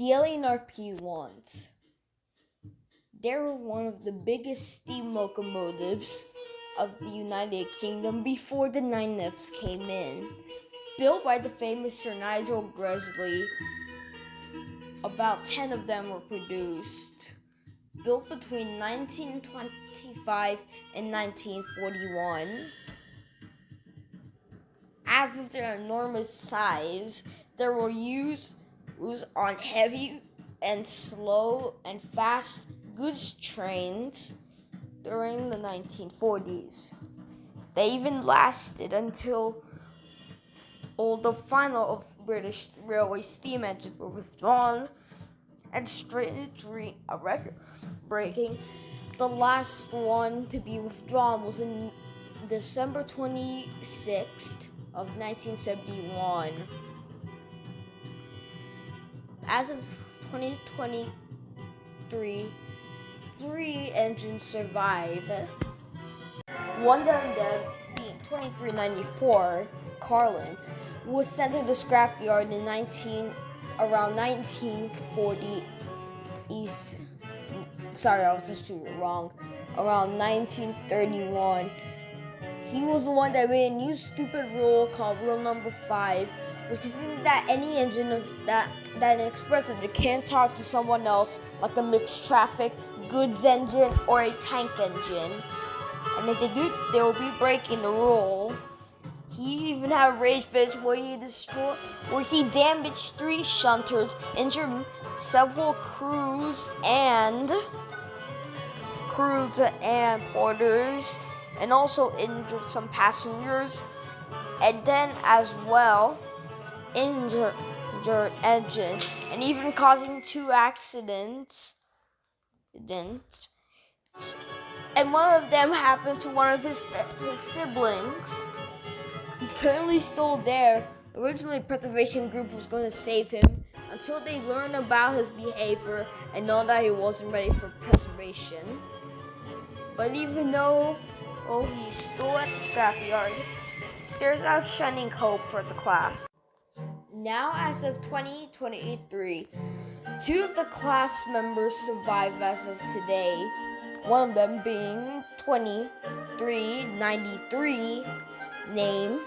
The Eleanor P1s. They were one of the biggest steam locomotives of the United Kingdom before the 9Fs came in. Built by the famous Sir Nigel Gresley, about 10 of them were produced. Built between 1925 and 1941. As with their enormous size, they were used on heavy and slow and fast goods trains during the 1940s. They even lasted until all the final of British railway steam engines were withdrawn and straightened to a record breaking. The last one to be withdrawn was in December 26th of 1971. As of 2023, 3 engines survive. One of them, being 2394, Carlin, was sent to the scrapyard in around 1940. Around 1931. He was the one that made a new stupid rule called Rule Number 5, which consisted that any engine that an express engine can't talk to someone else, like a mixed traffic, goods engine, or a tank engine. And if they do, they will be breaking the rule. He even had a rage fit where he damaged 3 shunters, injured several crews and porters, and also injured some passengers, and then as well injured engine, and even causing 2 accidents. And one of them happened to one of his siblings. He's currently still there. Originally, preservation group was going to save him until they learned about his behavior and know that he wasn't ready for preservation. But even though he's still at the scrapyard, there's a shining hope for the class. Now, as of 2023, 2 of the class members survive as of today. One of them being 2393, named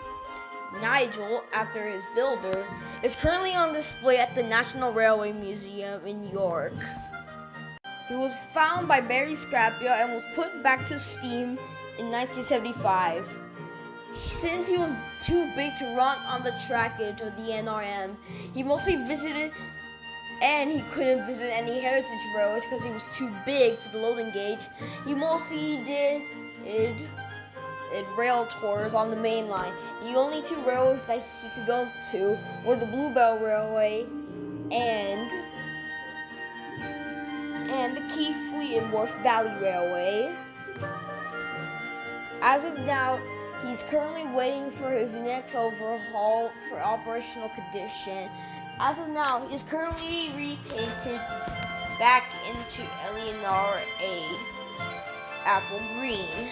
Nigel after his builder, is currently on display at the National Railway Museum in York. He was found by Barry Scrapyard and was put back to steam in 1975. Since he was too big to run on the trackage of the NRM, he mostly visited, and he couldn't visit any heritage railways because he was too big for the loading gauge. He mostly did rail tours on the main line. The only 2 railways that he could go to were the Bluebell Railway and the Keighley and Wharf Valley Railway. As of now, he's currently waiting for his next overhaul for operational condition. As of now, he's currently repainted back into Eleanor A. Apple Green.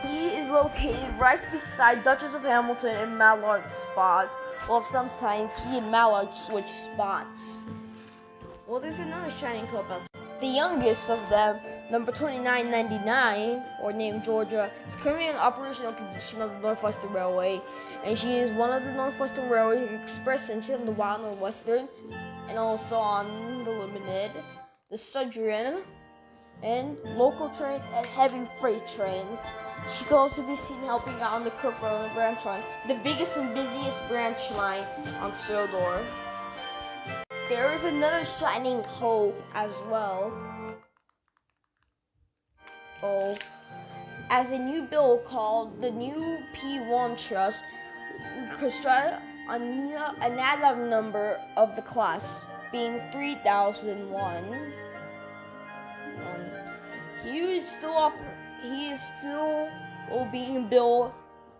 He is located right beside Duchess of Hamilton and Mallard Spot. Well, sometimes he and Mallard switch spots. Well, there's another shining hope as well. The youngest of them, number 2999, or named Georgia, is currently in operational condition of the Northwestern Railway, and she is one of the Northwestern Railway Express engine on the Wild Northwestern, and also on the Limited, the Southern, and local trains and heavy freight trains. She can also be seen helping out on the Crook Road branch line, the biggest and busiest branch line on Sildor. There is another shining hope as well. As a new bill called the New P1 Trust, construct an add-up number of the class, being 3001. He is still being built.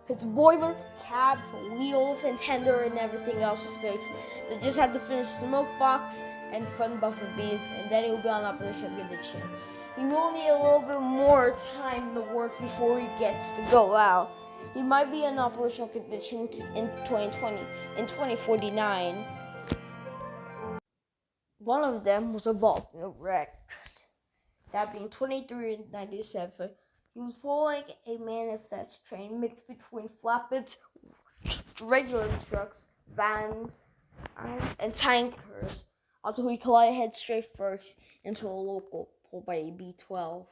His boiler, cab, wheels, and tender, and everything else was fixed. They just had to finish smoke box and front buffer beams, and then he will be on operational condition. He will need a little bit more time in the works before he gets to go out. He might be in operational condition in 2049. One of them was involved in a wreck. That being 23 and 97, he was pulling a manifest train mixed between flatbeds, regular trucks, vans, and tankers until he collided head straight first into a local pulled by a B-12.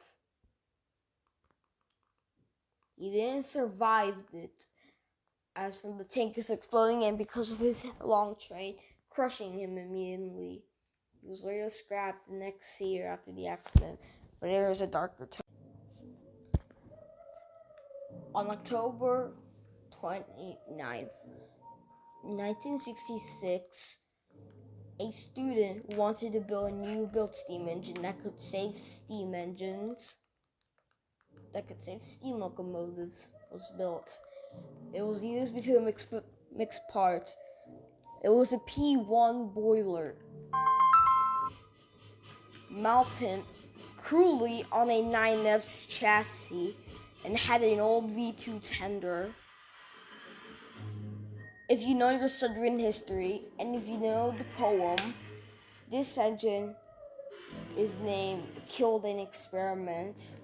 He didn't survive it, as from the tankers exploding and because of his long train crushing him immediately. He was later scrapped the next year after the accident, but there is a darker tone. On October 29th, 1966, a student wanted to build a new built steam engine that could save steam locomotives was built. It was used between mixed parts. It was a P1 boiler mounted cruelly on a 9F's chassis and had an old V2 tender. If you know your submarine history and if you know the poem, this engine is named Killed in Experiment.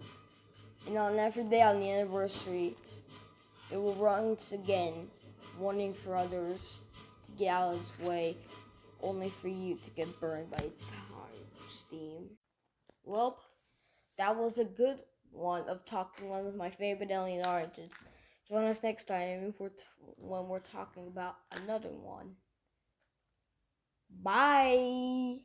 And on every day on the anniversary, it will run once again, warning for others to get out of its way, only for you to get burned by its power of steam. Well, that was a good one of talking one of my favorite alien origins. Join us next time when we're talking about another one. Bye!